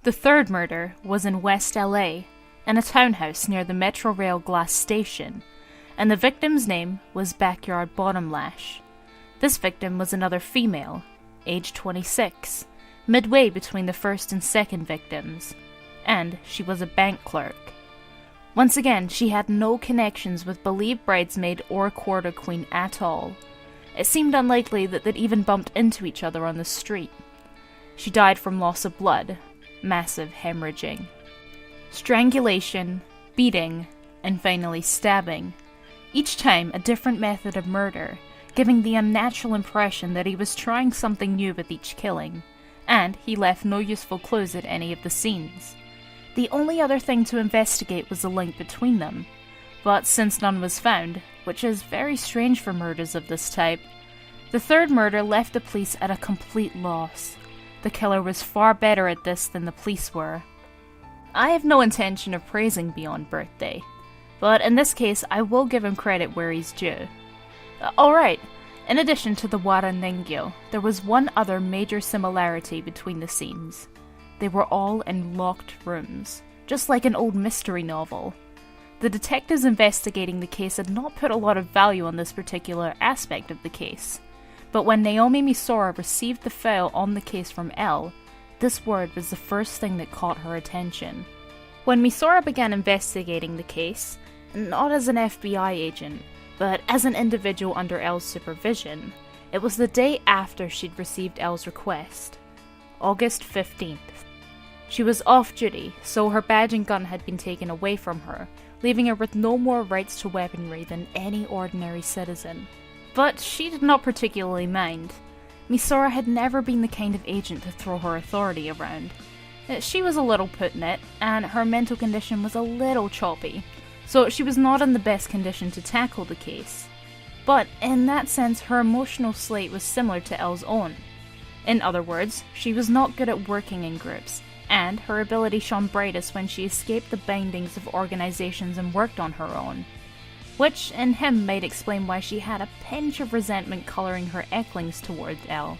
The third murder was in West LA, in a townhouse near the Metro Rail Glass Station, and the victim's name was Backyard Bottomlash. This victim was another female, age 26, midway between the first and second victims, and she was a bank clerk. Once again, she had no connections with believed bridesmaid or quarter queen at all. It seemed unlikely that they'd even bumped into each other on the street. She died from loss of blood, massive hemorrhaging, strangulation, beating, and finally stabbing. Each time a different method of murder, giving the unnatural impression that he was trying something new with each killing, and he left no useful clues at any of the scenes. The only other thing to investigate was the link between them, but since none was found, which is very strange for murders of this type, the third murder left the police at a complete loss. The killer was far better at this than the police were. I have no intention of praising Beyond Birthday, but in this case I will give him credit where he's due. Alright, in addition to the Wara Ningyo, there was one other major similarity between the scenes. They were all in locked rooms, just like an old mystery novel. The detectives investigating the case had not put a lot of value on this particular aspect of the case, but when Naomi Misora received the file on the case from Elle, this word was the first thing that caught her attention. When Misora began investigating the case, not as an FBI agent, but as an individual under Elle's supervision, it was the day after she'd received Elle's request, August 15th. She was off duty, so her badge and gun had been taken away from her, leaving her with no more rights to weaponry than any ordinary citizen. But she did not particularly mind. Misora had never been the kind of agent to throw her authority around. She was a little put in it, and her mental condition was a little choppy, so she was not in the best condition to tackle the case. But in that sense, her emotional slate was similar to Elle's own. In other words, she was not good at working in groups, and her ability shone brightest when she escaped the bindings of organizations and worked on her own. Which, in him, might explain why she had a pinch of resentment coloring her ecklings towards Elle.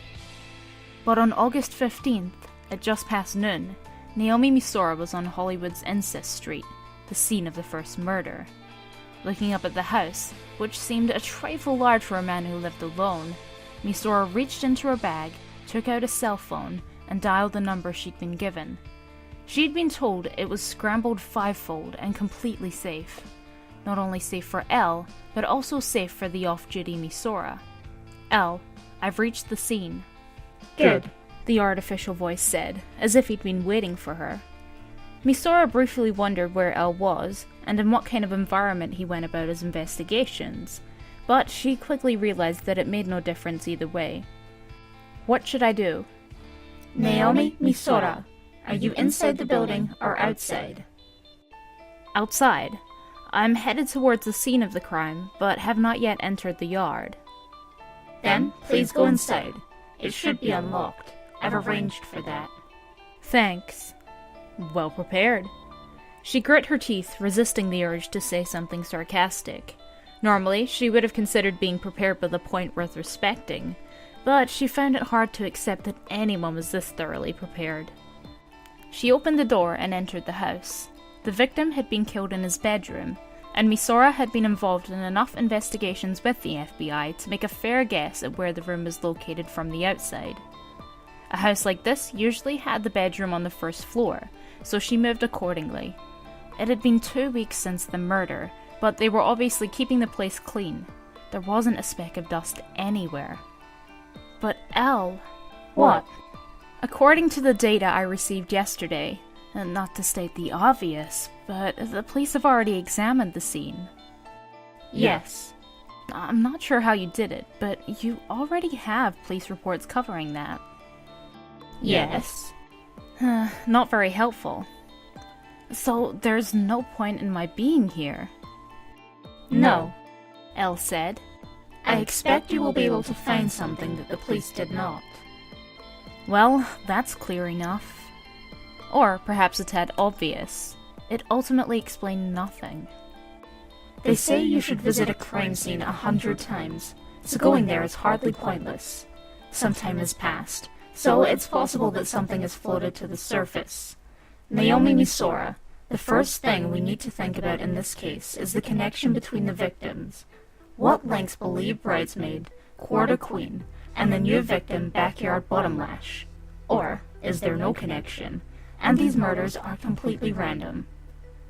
But on August 15th, at just past noon, Naomi Misora was on Hollywood's Incest Street, the scene of the first murder. Looking up at the house, which seemed a trifle large for a man who lived alone, Misora reached into her bag, took out a cell phone, and dialed the number she'd been given. She'd been told it was scrambled fivefold and completely safe. Not only safe for Elle, but also safe for the off-duty Misora. Elle, I've reached the scene. Good, the artificial voice said, as if he'd been waiting for her. Misora briefly wondered where Elle was, and in what kind of environment he went about his investigations, but she quickly realized that it made no difference either way. What should I do? Naomi Misora, are you inside the building or outside? Outside. I'm headed towards the scene of the crime, but have not yet entered the yard. Then, please go inside. It should be unlocked. I've arranged for that. Thanks. Well prepared. She grit her teeth, resisting the urge to say something sarcastic. Normally, she would have considered being prepared with a point worth respecting, but she found it hard to accept that anyone was this thoroughly prepared. She opened the door and entered the house. The victim had been killed in his bedroom, and Misora had been involved in enough investigations with the FBI to make a fair guess at where the room was located from the outside. A house like this usually had the bedroom on the first floor, so she moved accordingly. It had been 2 weeks since the murder, but they were obviously keeping the place clean. There wasn't a speck of dust anywhere. But Elle... What? According to the data I received yesterday, and not to state the obvious, but the police have already examined the scene. Yes. I'm not sure how you did it, but you already have police reports covering that. Yes. Not very helpful. So there's no point in my being here. No, Elle said. I expect you will be able to find something that the police did not. Well, that's clear enough. Or perhaps a tad obvious. It ultimately explained nothing. They say you should visit a crime scene 100 times, so going there is hardly pointless. Some time has passed, so it's possible that something has floated to the surface. Naomi Misora, the first thing we need to think about in this case is the connection between the victims. What links believe bridesmaid, quarter queen, and the new victim backyard bottom lash? Or is there no connection, and these murders are completely random?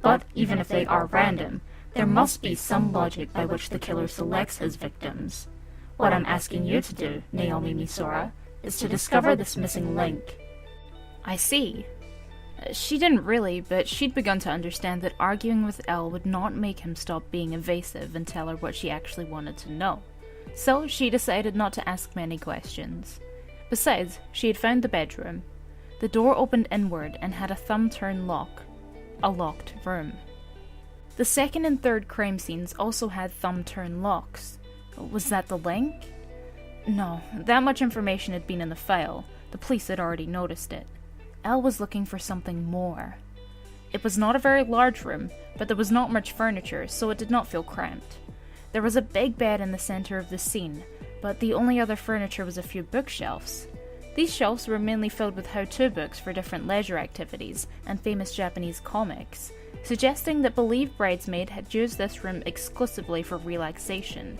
But even if they are random, there must be some logic by which the killer selects his victims. What I'm asking you to do, Naomi Misora, is to discover this missing link. I see. She didn't really, but she'd begun to understand that arguing with Elle would not make him stop being evasive and tell her what she actually wanted to know. So she decided not to ask many questions. Besides, she had found the bedroom. The door opened inward and had a thumb-turn lock. A locked room. The second and third crime scenes also had thumb-turn locks. Was that the link? No, that much information had been in the file. The police had already noticed it. Elle was looking for something more. It was not a very large room, but there was not much furniture, so it did not feel cramped. There was a big bed in the center of the scene, but the only other furniture was a few bookshelves. These shelves were mainly filled with how-to books for different leisure activities and famous Japanese comics, suggesting that believed bridesmaid had used this room exclusively for relaxation.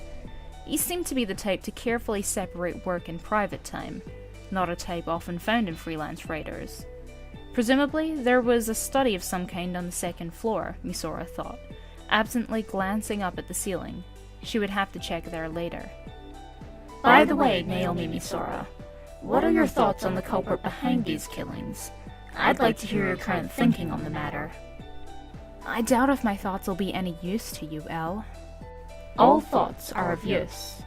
He seemed to be the type to carefully separate work and private time, not a type often found in freelance writers. Presumably, there was a study of some kind on the second floor, Misora thought, absently glancing up at the ceiling. She would have to check there later. By the way, Naomi Misora, what are your thoughts on the culprit behind these killings? I'd like to hear your current thinking on the matter. I doubt if my thoughts will be any use to you, Elle. All thoughts are of use.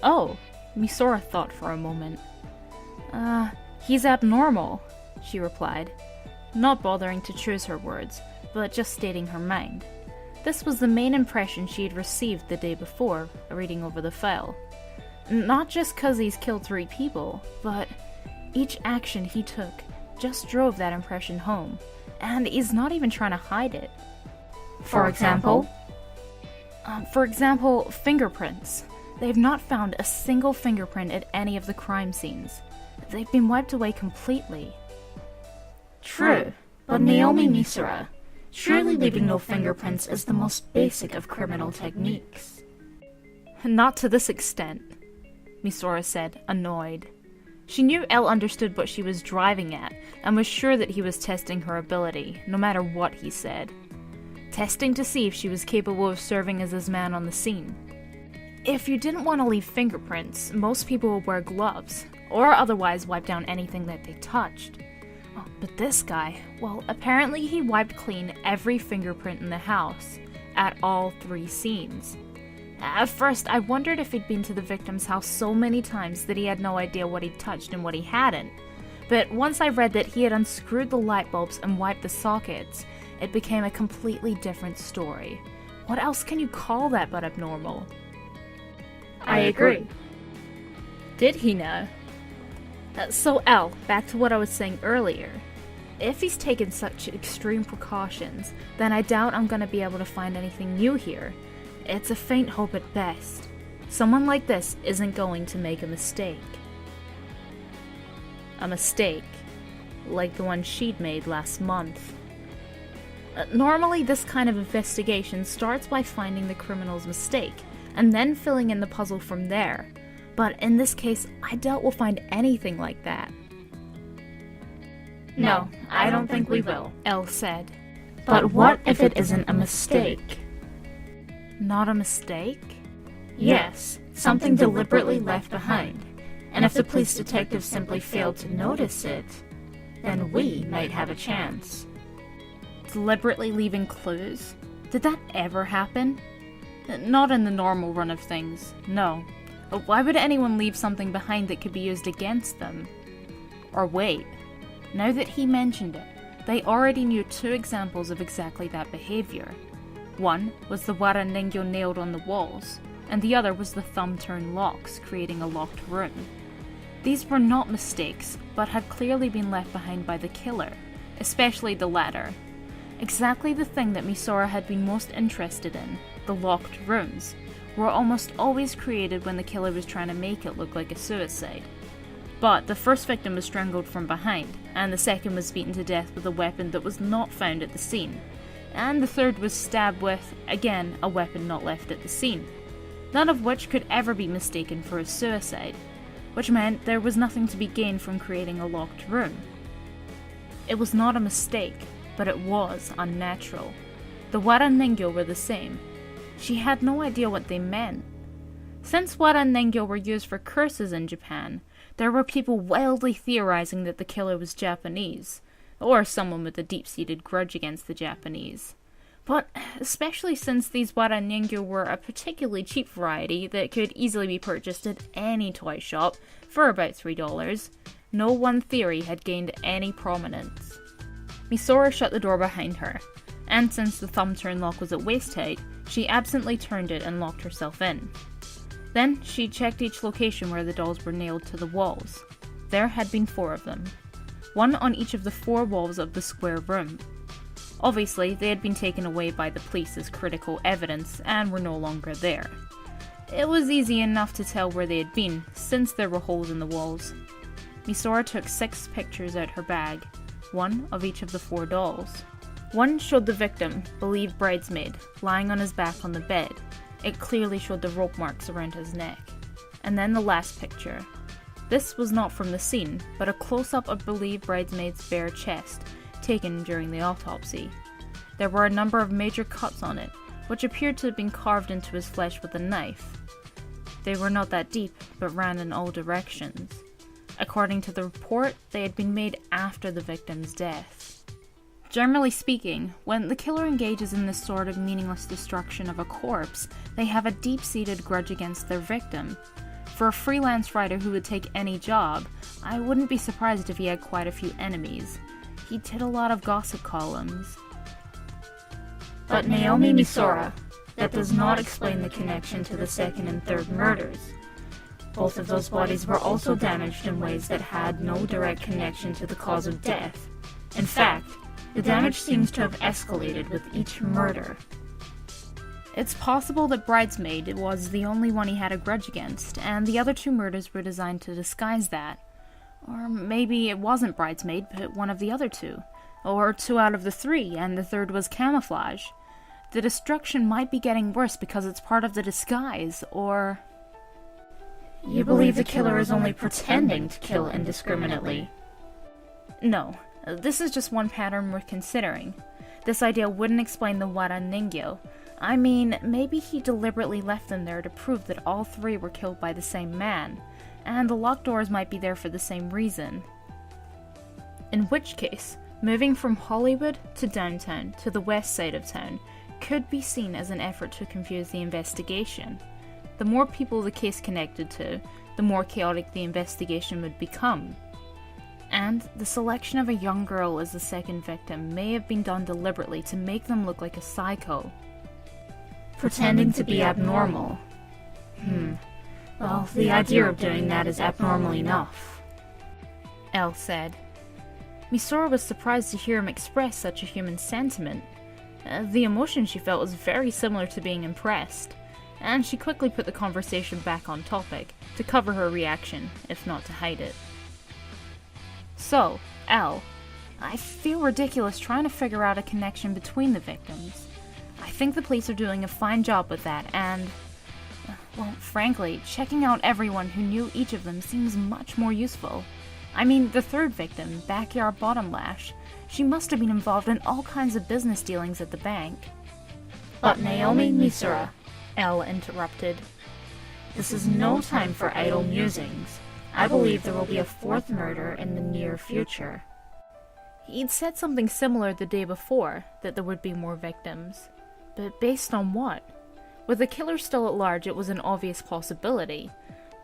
Oh, Misora thought for a moment. He's abnormal, she replied, not bothering to choose her words, but just stating her mind. This was the main impression she had received the day before, reading over the file. Not just 'cause he's killed 3 people, but each action he took just drove that impression home, and he's not even trying to hide it. For example? For example, fingerprints. They've not found a single fingerprint at any of the crime scenes. They've been wiped away completely. True, but Naomi Misora, surely leaving no fingerprints is the most basic of criminal techniques. Not to this extent, Misora said, annoyed. She knew Elle understood what she was driving at, and was sure that he was testing her ability, no matter what he said. Testing to see if she was capable of serving as his man on the scene. If you didn't want to leave fingerprints, most people would wear gloves, or otherwise wipe down anything that they touched. Oh, but this guy, well, apparently he wiped clean every fingerprint in the house, at all 3 scenes. At first, I wondered if he'd been to the victim's house so many times that he had no idea what he'd touched and what he hadn't. But once I read that he had unscrewed the light bulbs and wiped the sockets, it became a completely different story. What else can you call that but abnormal? I agree. Did he know? So Elle, back to what I was saying earlier. If he's taken such extreme precautions, then I doubt I'm going to be able to find anything new here. It's a faint hope at best. Someone like this isn't going to make a mistake. A mistake, like the one she'd made last month. Normally, this kind of investigation starts by finding the criminal's mistake, and then filling in the puzzle from there. But in this case, I doubt we'll find anything like that. No, I don't think we will, Elle said. But what if it isn't a mistake? Not a mistake? Yes, something deliberately left behind. And if the police detectives simply failed to notice it, then we might have a chance. Deliberately leaving clues? Did that ever happen? Not in the normal run of things, no. But why would anyone leave something behind that could be used against them? Or wait, now that he mentioned it, they already knew 2 examples of exactly that behavior. One was the wara nengyo nailed on the walls, and the other was the thumb-turn locks, creating a locked room. These were not mistakes, but had clearly been left behind by the killer, especially the latter. Exactly the thing that Misora had been most interested in, the locked rooms, were almost always created when the killer was trying to make it look like a suicide. But the first victim was strangled from behind, and the second was beaten to death with a weapon that was not found at the scene, and the third was stabbed with, again, a weapon not left at the scene, none of which could ever be mistaken for a suicide, which meant there was nothing to be gained from creating a locked room. It was not a mistake, but it was unnatural. The Wara Ningyo were the same. She had no idea what they meant. Since Wara Ningyo were used for curses in Japan, there were people wildly theorizing that the killer was Japanese, or someone with a deep-seated grudge against the Japanese. But especially since these Wara Ningyo were a particularly cheap variety that could easily be purchased at any toy shop for about $3, no one theory had gained any prominence. Misora shut the door behind her, and since the thumb turn lock was at waist height, she absently turned it and locked herself in. Then she checked each location where the dolls were nailed to the walls. There had been 4 of them, one on each of the 4 walls of the square room. Obviously, they had been taken away by the police as critical evidence and were no longer there. It was easy enough to tell where they had been, since there were holes in the walls. Misora took 6 pictures out her bag, 1 of each of the 4 dolls. One showed the victim, believed bridesmaid, lying on his back on the bed. It clearly showed the rope marks around his neck. And then the last picture. This was not from the scene, but a close-up of believed bridesmaid's bare chest, taken during the autopsy. There were a number of major cuts on it, which appeared to have been carved into his flesh with a knife. They were not that deep, but ran in all directions. According to the report, they had been made after the victim's death. Generally speaking, when the killer engages in this sort of meaningless destruction of a corpse, they have a deep-seated grudge against their victim. For a freelance writer who would take any job, I wouldn't be surprised if he had quite a few enemies. He did a lot of gossip columns. But Naomi Misora, that does not explain the connection to the second and third murders. Both of those bodies were also damaged in ways that had no direct connection to the cause of death. In fact, the damage seems to have escalated with each murder. It's possible that Bridesmaid was the only one he had a grudge against, and the other 2 murders were designed to disguise that. Or maybe it wasn't Bridesmaid, but one of the other 2. Or 2 out of the 3, and the third was camouflage. The destruction might be getting worse because it's part of the disguise, or... You believe the killer is only pretending to kill indiscriminately? No. This is just one pattern worth considering. This idea wouldn't explain the Wara Ningyo. I mean, maybe he deliberately left them there to prove that all 3 were killed by the same man, and the locked doors might be there for the same reason. In which case, moving from Hollywood to downtown to the west side of town could be seen as an effort to confuse the investigation. The more people the case connected to, the more chaotic the investigation would become. And the selection of a young girl as the second victim may have been done deliberately to make them look like a psycho. Pretending to be abnormal. Well, the idea of doing that is abnormal enough. Elle said. Misora was surprised to hear him express such a human sentiment. The emotion she felt was very similar to being impressed, and she quickly put the conversation back on topic, to cover her reaction, if not to hide it. So, Elle, I feel ridiculous trying to figure out a connection between the victims. I think the police are doing a fine job with that, and, well, frankly, checking out everyone who knew each of them seems much more useful. I mean, the third victim, Backyard Bottom Lash, she must have been involved in all kinds of business dealings at the bank. But Naomi Misora, Elle interrupted. This is no time for idle musings. I believe there will be a 4th murder in the near future. He'd said something similar the day before, that there would be more victims. But based on what? With the killer still at large, it was an obvious possibility.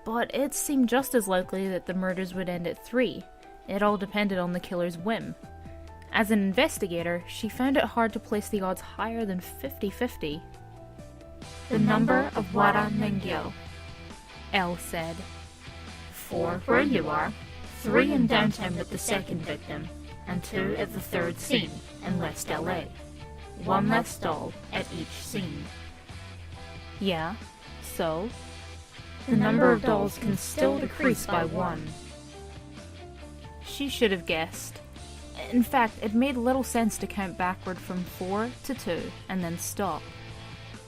But it seemed just as likely that the murders would end at 3. It all depended on the killer's whim. As an investigator, she found it hard to place the odds higher than 50-50. The number of Wara Ningyo, Elle said. 4 where you are, 3 in downtown with the second victim, and 2 at the third scene in West LA. 1 less doll at each scene. Yeah, so? The number of dolls can still decrease by 1. She should have guessed. In fact, it made little sense to count backward from 4 to 2 and then stop.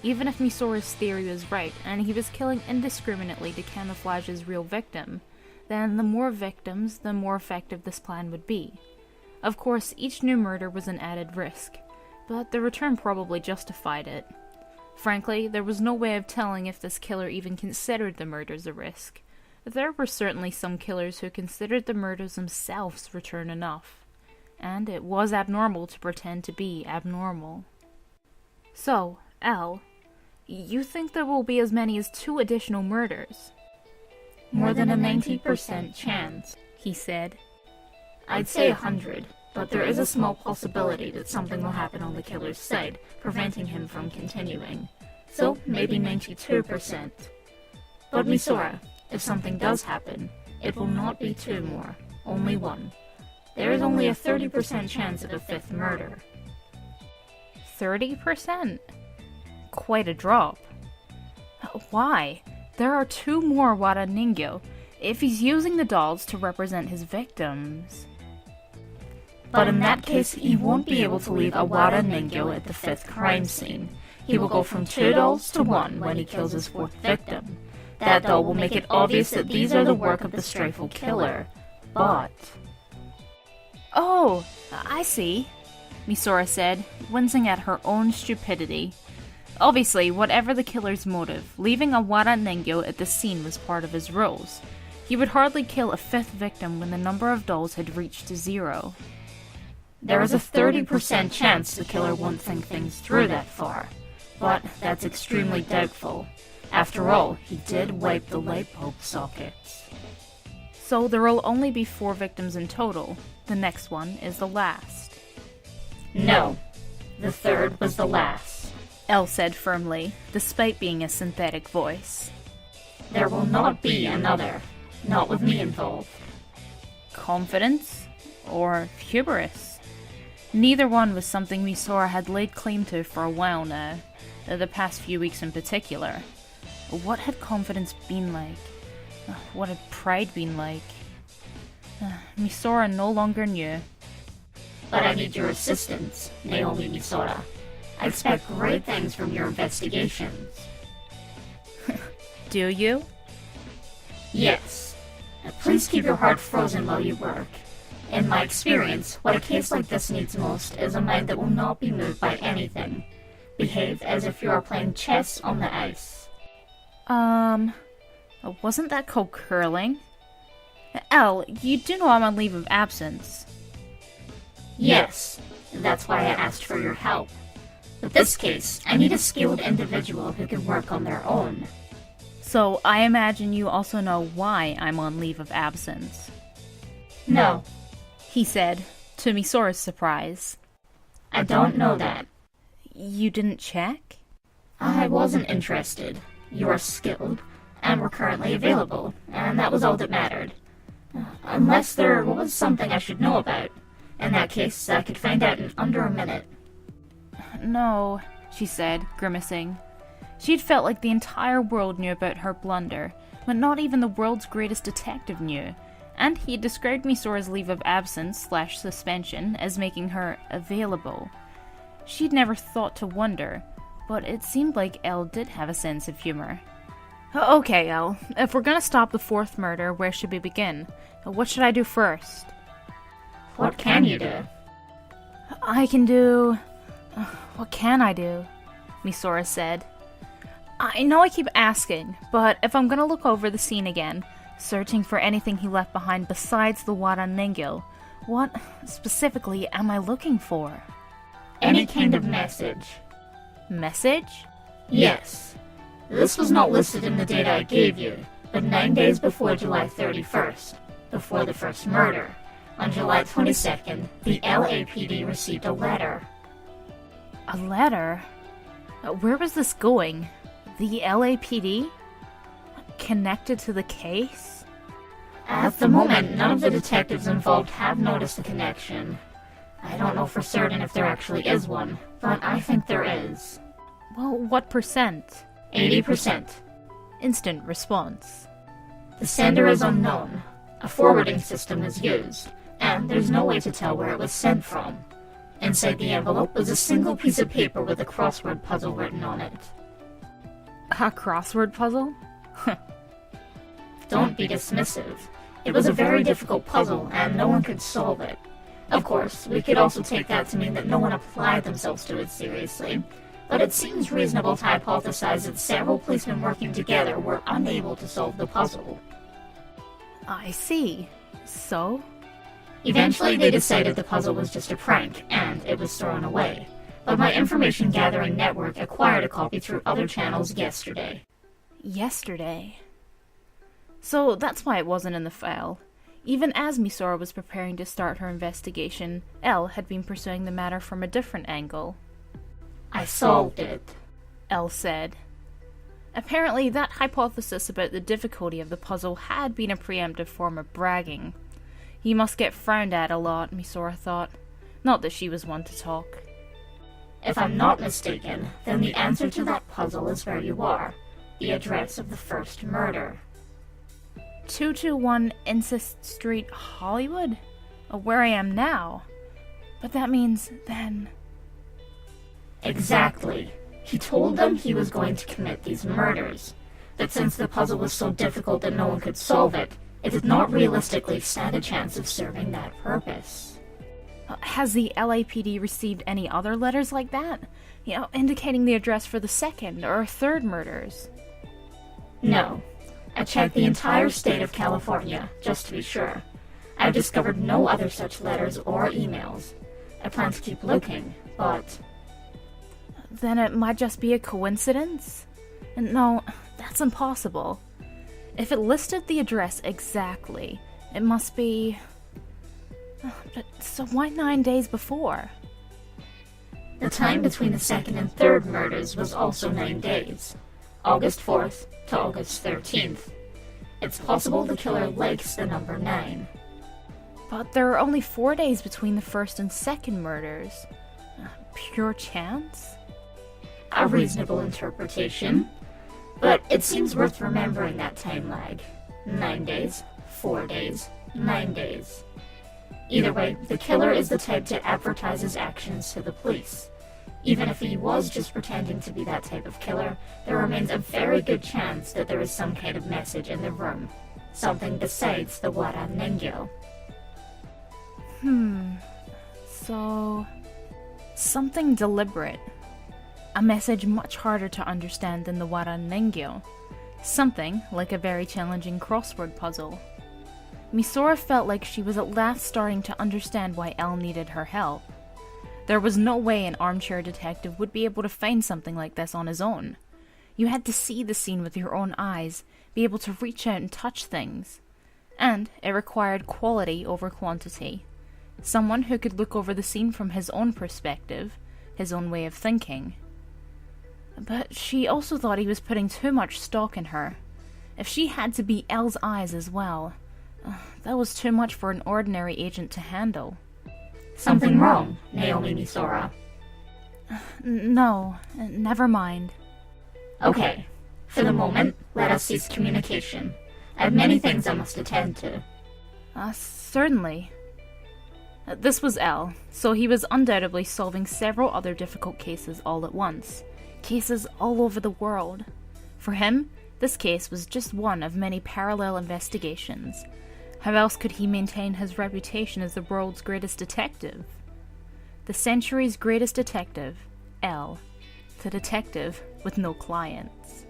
Even if Misora's theory was right, and he was killing indiscriminately to camouflage his real victim, then the more victims, the more effective this plan would be. Of course, each new murder was an added risk, but the return probably justified it. Frankly, there was no way of telling if this killer even considered the murders a risk. There were certainly some killers who considered the murders themselves return enough, and it was abnormal to pretend to be abnormal. So, Al, you think there will be as many as 2 additional murders? More than a 90% chance, he said. I'd say 100, but there is a small possibility that something will happen on the killer's side, preventing him from continuing. So, maybe 92%. But Misora, if something does happen, it will not be 2 more, only 1. There is only a 30% chance of a 5th murder. 30%? Quite a drop. Why? There are 2 more Wada Ningyo, if he's using the dolls to represent his victims. But in that case, he won't be able to leave a Wada Ningyo at the 5th crime scene. He will go from 2 dolls to 1 when he kills his 4th victim. That doll will make it obvious that these are the work of the Strifle killer. But... Oh, I see, Misora said, wincing at her own stupidity. Obviously, whatever the killer's motive, leaving a Wada Ningyo at the scene was part of his rules. He would hardly kill a 5th victim when the number of dolls had reached 0. There is a 30% chance the killer won't think things through that far, but that's extremely doubtful. After all, he did wipe the light bulb sockets. So there will only be 4 victims in total. The next one is the last. No, the 3rd was the last, Elle said firmly, despite being a synthetic voice. There will not be another, not with me involved. Confidence? Or hubris? Neither one was something Misora had laid claim to for a while now, the past few weeks in particular. What had confidence been like? What had pride been like? Misora no longer knew. But I need your assistance, Naomi Misora. I expect great things from your investigations. Do you? Yes. Please keep your heart frozen while you work. In my experience, what a case like this needs most is a mind that will not be moved by anything. Behave as if you are playing chess on the ice. Wasn't that called curling? Elle, you do know I'm on leave of absence. Yes, that's why I asked for your help. With this case, I need a skilled individual who can work on their own. So I imagine you also know why I'm on leave of absence. No, he said, to Misora's surprise. I don't know that. You didn't check? I wasn't interested. You are skilled, and were currently available, and that was all that mattered. Unless there was something I should know about. In that case, I could find out in under a minute. No, she said, grimacing. She'd felt like the entire world knew about her blunder, but not even the world's greatest detective knew, and he described Misora's leave of absence/suspension as making her available. She'd never thought to wonder, but it seemed like Elle did have a sense of humor. Okay, Elle, if we're gonna stop the 4th murder, where should we begin? What should I do first? What can you do? I can do... What can I do? Misora said. I know I keep asking, but if I'm gonna look over the scene again, searching for anything he left behind besides the Wada Ningyo, what specifically am I looking for? Any kind of message. Message? Yes. This was not listed in the data I gave you, but 9 days before July 31st, before the first murder, on July 22nd, the LAPD received a letter. A letter? Where was this going? The LAPD? Connected to the case? At the moment, none of the detectives involved have noticed the connection. I don't know for certain if there actually is one, but I think there is. Well, what percent? 80%. Instant response. The sender is unknown. A forwarding system is used, and there's no way to tell where it was sent from. Inside the envelope was a single piece of paper with a crossword puzzle written on it. A crossword puzzle? Don't be dismissive. It was a very difficult puzzle, and no one could solve it. Of course, we could also take that to mean that no one applied themselves to it seriously, but it seems reasonable to hypothesize that several policemen working together were unable to solve the puzzle. I see. So? Eventually they decided the puzzle was just a prank, and it was thrown away. But my information gathering network acquired a copy through other channels yesterday. Yesterday? So that's why it wasn't in the file. Even as Misora was preparing to start her investigation, Elle had been pursuing the matter from a different angle. I solved it, Elle said. Apparently, that hypothesis about the difficulty of the puzzle had been a preemptive form of bragging. He must get frowned at a lot, Misora thought. Not that she was one to talk. If I'm not mistaken, then the answer to that puzzle is where you are. The address of the first murder. 221 Incest Street, Hollywood? Where I am now. But that means then... Exactly. He told them he was going to commit these murders. But since the puzzle was so difficult that no one could solve it, it did not realistically stand a chance of serving that purpose. Has the LAPD received any other letters like that? Indicating the address for the second or third murders? No. I checked the entire state of California, just to be sure. I've discovered no other such letters or emails. I plan to keep looking, but... Then it might just be a coincidence? No, that's impossible. If it listed the address exactly, it must be... But so why 9 days before? The time between the second and third murders was also 9 days. August 4th to August 13th. It's possible the killer likes the number 9. But there are only 4 days between the first and second murders. Pure chance? A reasonable interpretation. But it seems worth remembering that time lag. 9 days, 4 days, 9 days. Either way, the killer is the type to advertise his actions to the police. Even if he was just pretending to be that type of killer, there remains a very good chance that there is some kind of message in the room. Something besides the Wara Nengyo. So... something deliberate. A message much harder to understand than the Wara Nengyo. Something like a very challenging crossword puzzle. Misora felt like she was at last starting to understand why Elle needed her help. There was no way an armchair detective would be able to find something like this on his own. You had to see the scene with your own eyes, be able to reach out and touch things. And it required quality over quantity. Someone who could look over the scene from his own perspective, his own way of thinking. But she also thought he was putting too much stock in her. If she had to be Elle's eyes as well, that was too much for an ordinary agent to handle. Something wrong, Naomi Misora? No, never mind. Okay. For the moment, let us cease communication. I have many things I must attend to. Certainly. This was Elle, so he was undoubtedly solving several other difficult cases all at once. Cases all over the world. For him, this case was just one of many parallel investigations. How else could he maintain his reputation as the world's greatest detective? The century's greatest detective, Elle. The detective with no clients.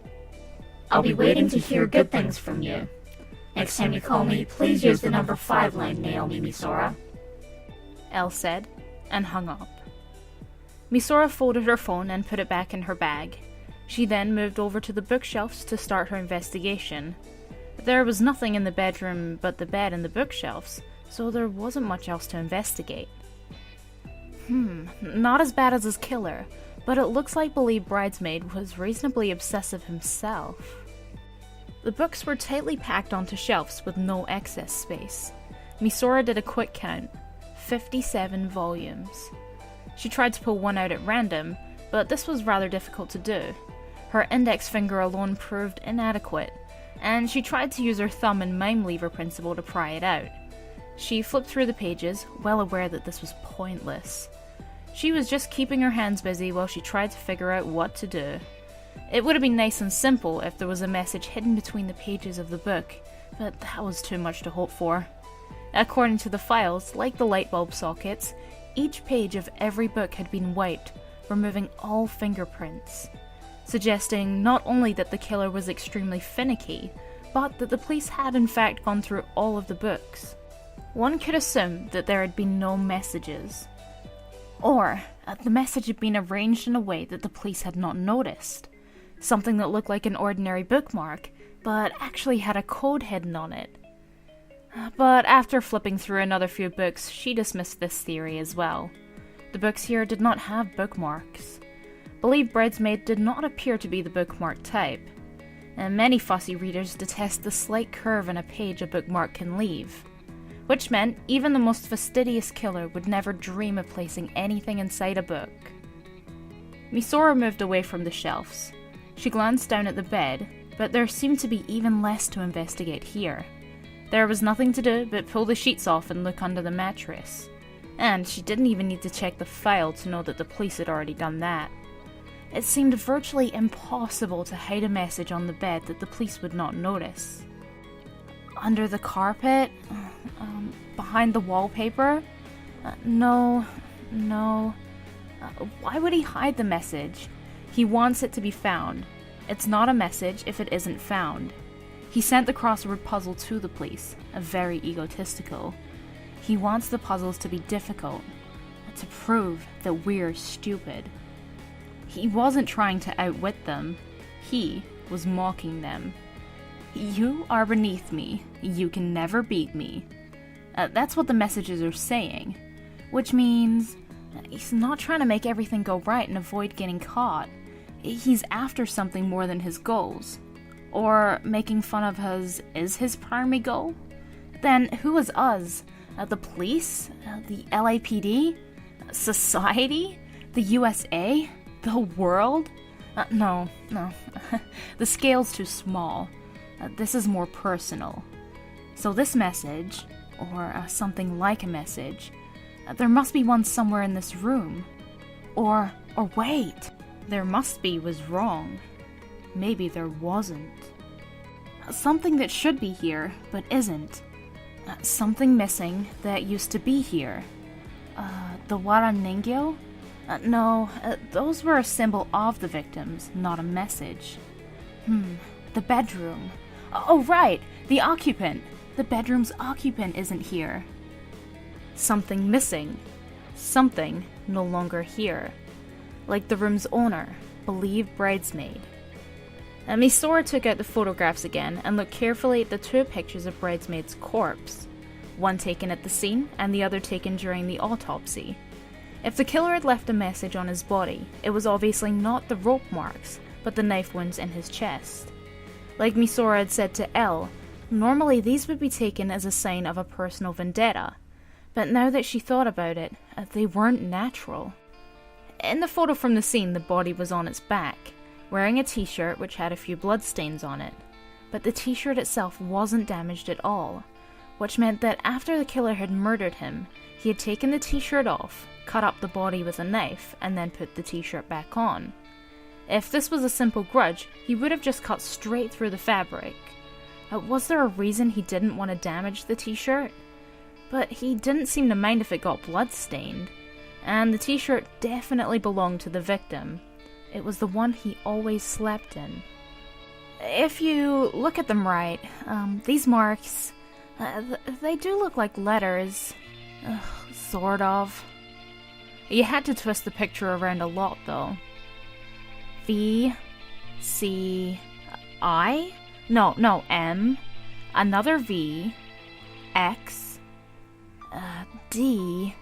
I'll be waiting to hear good things from you. Next time you call me, please use the number 5 line, Naomi Misora. Elle said, and hung up. Misora folded her phone and put it back in her bag. She then moved over to the bookshelves to start her investigation. There was nothing in the bedroom but the bed and the bookshelves, so there wasn't much else to investigate. Not as bad as his killer, but it looks like believed bridesmaid was reasonably obsessive himself. The books were tightly packed onto shelves with no excess space. Misora did a quick count. 57 volumes. She tried to pull one out at random, but this was rather difficult to do. Her index finger alone proved inadequate, and she tried to use her thumb and mime lever principle to pry it out. She flipped through the pages, well aware that this was pointless. She was just keeping her hands busy while she tried to figure out what to do. It would have been nice and simple if there was a message hidden between the pages of the book, but that was too much to hope for. According to the files, like the light bulb sockets, each page of every book had been wiped, removing all fingerprints, suggesting not only that the killer was extremely finicky, but that the police had in fact gone through all of the books. One could assume that there had been no messages, or the message had been arranged in a way that the police had not noticed. Something that looked like an ordinary bookmark, but actually had a code hidden on it. But after flipping through another few books, she dismissed this theory as well. The books here did not have bookmarks. Believe Bridesmaid did not appear to be the bookmark type, and many fussy readers detest the slight curve in a page a bookmark can leave, which meant even the most fastidious killer would never dream of placing anything inside a book. Misora moved away from the shelves. She glanced down at the bed, but there seemed to be even less to investigate here. There was nothing to do but pull the sheets off and look under the mattress. And she didn't even need to check the file to know that the police had already done that. It seemed virtually impossible to hide a message on the bed that the police would not notice. Under the carpet? Behind the wallpaper? No. Why would he hide the message? He wants it to be found. It's not a message if it isn't found. He sent the crossword puzzle to the police, very egotistical. He wants the puzzles to be difficult, to prove that we're stupid. He wasn't trying to outwit them. He was mocking them. You are beneath me. You can never beat me. That's what the messages are saying. Which means he's not trying to make everything go right and avoid getting caught. He's after something more than his goals. Or making fun of us is his primary goal? Then who is us? The police? The LAPD? Society? The USA? The world? No. The scale's too small. This is more personal. So this message, or something like a message, there must be one somewhere in this room. Or wait, there must be was wrong. Maybe there wasn't. Something that should be here, but isn't. Something missing that used to be here. The Wara Ningyo? No, those were a symbol of the victims, not a message. The bedroom. Oh, right! The occupant! The bedroom's occupant isn't here. Something missing. Something no longer here. Like the room's owner, Believe Bridesmaid. Misora took out the photographs again and looked carefully at the two pictures of Bridesmaid's corpse. One taken at the scene and the other taken during the autopsy. If the killer had left a message on his body, it was obviously not the rope marks, but the knife wounds in his chest. Like Misora had said to Elle, normally these would be taken as a sign of a personal vendetta, but now that she thought about it, they weren't natural. In the photo from the scene, the body was on its back, wearing a t-shirt which had a few bloodstains on it, but the t-shirt itself wasn't damaged at all, which meant that after the killer had murdered him, he had taken the t-shirt off, cut up the body with a knife, and then put the t-shirt back on. If this was a simple grudge, he would have just cut straight through the fabric. Was there a reason he didn't want to damage the t-shirt? But he didn't seem to mind if it got blood-stained, and the t-shirt definitely belonged to the victim. It was the one he always slept in. If you look at them right, these marks, they do look like letters. Sort of. You had to twist the picture around a lot, though. V, C, I? No, M, another V, X, D,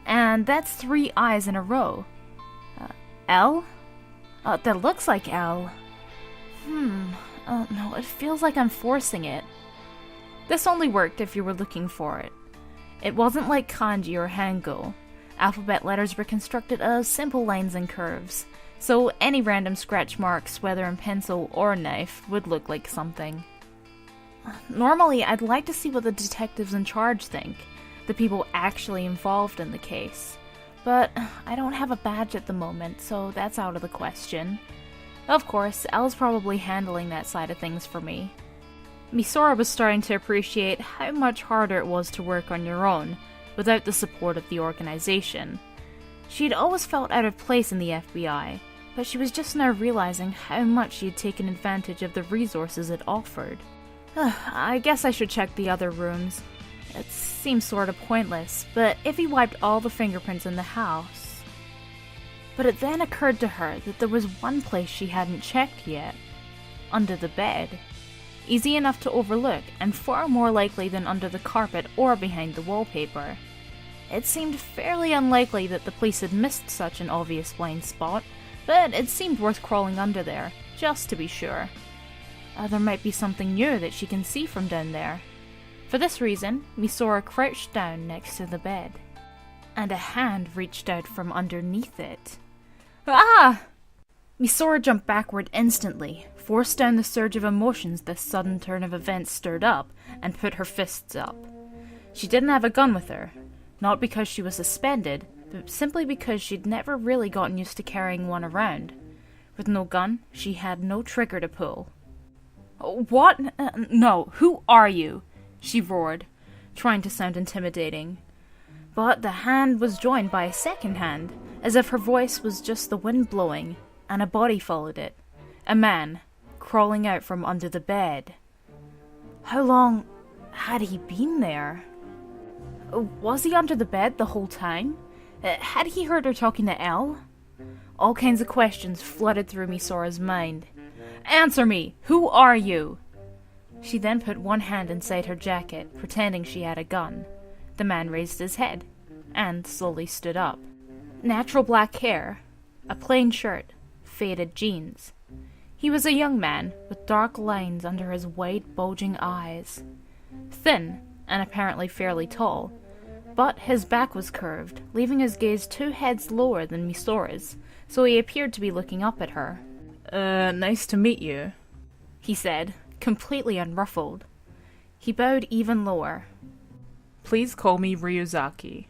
and that's 3 I's in a row. L? That looks like L. No, it feels like I'm forcing it. This only worked if you were looking for it. It wasn't like kanji or hangul. Alphabet letters were constructed as simple lines and curves, so any random scratch marks, whether in pencil or knife, would look like something. Normally, I'd like to see what the detectives in charge think, the people actually involved in the case. But I don't have a badge at the moment, so that's out of the question. Of course, Elle's probably handling that side of things for me. Misora was starting to appreciate how much harder it was to work on your own, without the support of the organization. She'd always felt out of place in the FBI, but she was just now realizing how much she had taken advantage of the resources it offered. I guess I should check the other rooms. It seems sort of pointless, but if he wiped all the fingerprints in the house... But it then occurred to her that there was one place she hadn't checked yet. Under the bed. Easy enough to overlook, and far more likely than under the carpet or behind the wallpaper. It seemed fairly unlikely that the police had missed such an obvious blind spot, but it seemed worth crawling under there, just to be sure. There might be something new that she can see from down there. For this reason, Misora crouched down next to the bed, and a hand reached out from underneath it. Ah! Misora jumped backward instantly, forced down the surge of emotions this sudden turn of events stirred up, and put her fists up. She didn't have a gun with her, not because she was suspended, but simply because she'd never really gotten used to carrying one around. With no gun, she had no trigger to pull. What? No, who are you? She roared, trying to sound intimidating. But the hand was joined by a second hand, as if her voice was just the wind blowing, and a body followed it. A man, crawling out from under the bed. How long had he been there? Was he under the bed the whole time? Had he heard her talking to Elle? All kinds of questions flooded through Misora's mind. Answer me! Who are you? She then put one hand inside her jacket, pretending she had a gun. The man raised his head, and slowly stood up. Natural black hair, a plain shirt, faded jeans. He was a young man, with dark lines under his wide, bulging eyes. Thin, and apparently fairly tall, but his back was curved, leaving his gaze 2 heads lower than Misora's, so he appeared to be looking up at her. Nice to meet you, he said, completely unruffled. He bowed even lower. Please call me Ryuzaki.